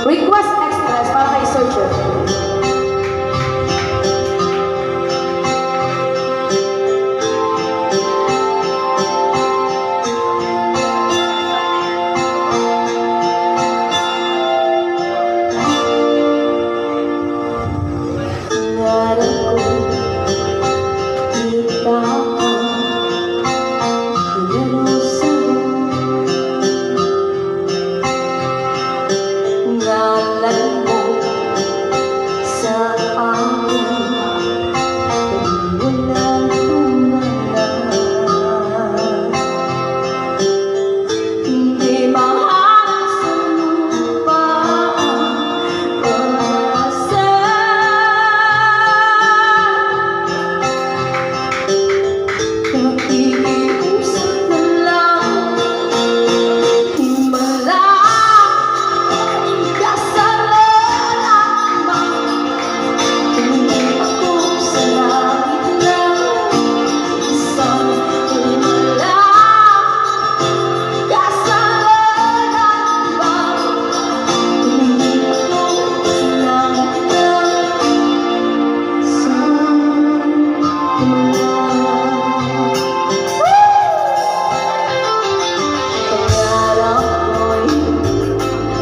Request Express para kay Sir Jeffrey.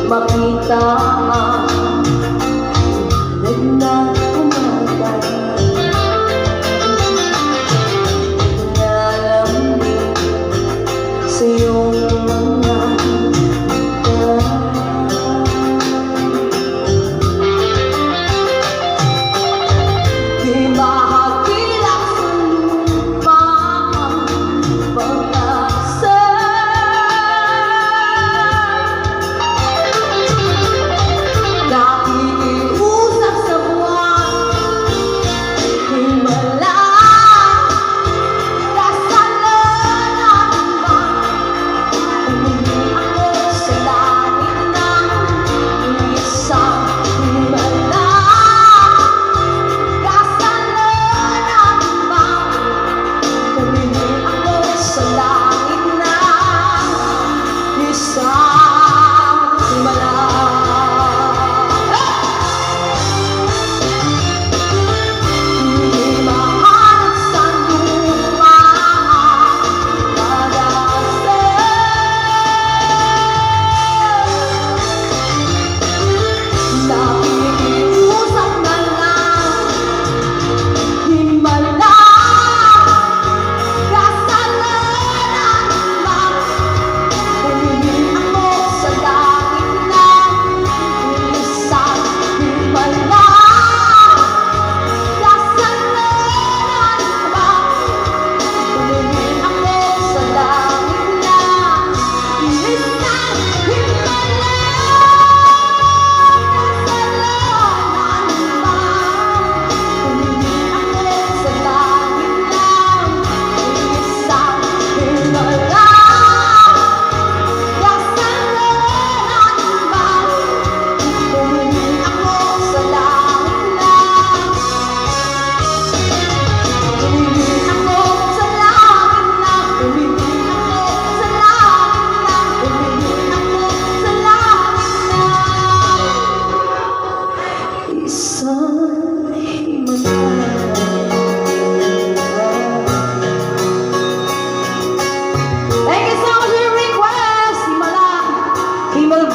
Makita na umatay, nalambing sa iyong mga mata. Di mahakilang sa lupa ang pag-asa.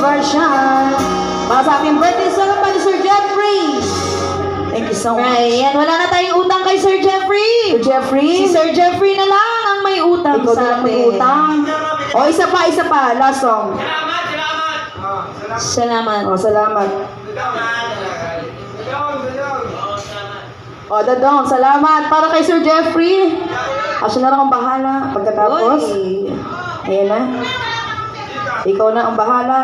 Version para sa aking birthday song pa ni Sir Jeffrey. Thank you so much. Right, yan. Wala na tayong utang kay Sir Jeffrey. Sir Jeffrey? Si Sir Jeffrey na lang ang may utang Ikaw sa na lang may atin. utang. O, isa pa. Last song. Salamat. O, salamat. O, Dadong, salamat. Para kay Sir Jeffrey. Siya na lang ang bahala. Pagkatapos, Oy. ayan na. Ikaw na ang bahala.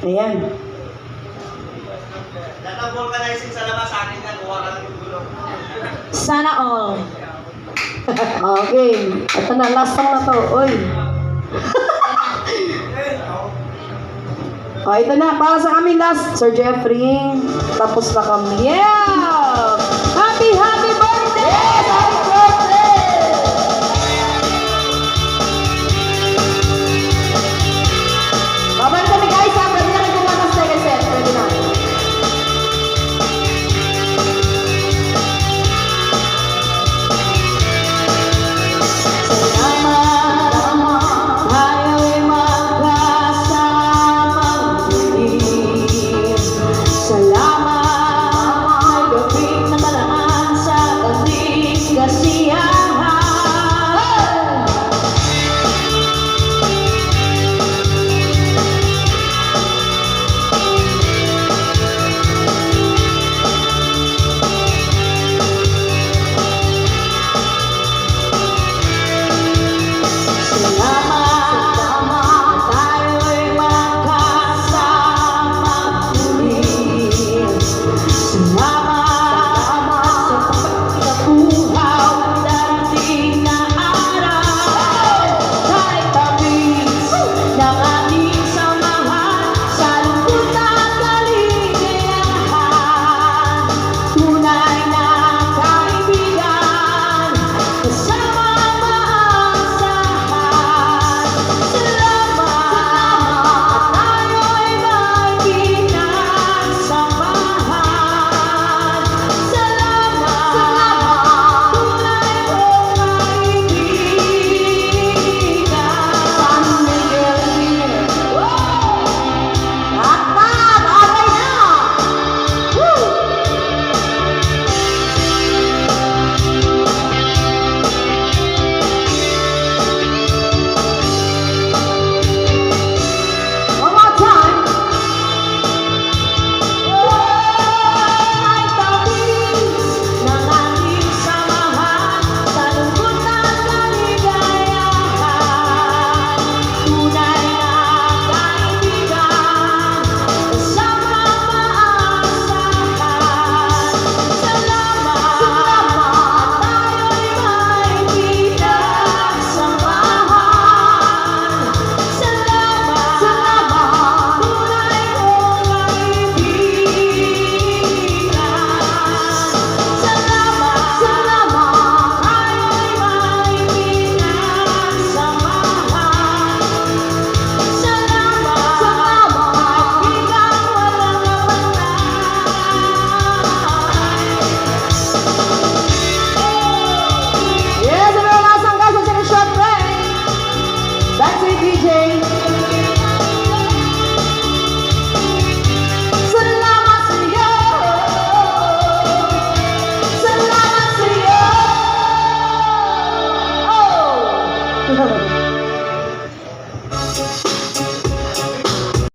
Ayan. Vulcanizing sa labas sa akin na kuha ka ng gulong. Sana all. Okay. Ito na, last song na to. Oy. Ito na, para sa kami last, Sir Jeffrey. Tapos na kami. Yeah!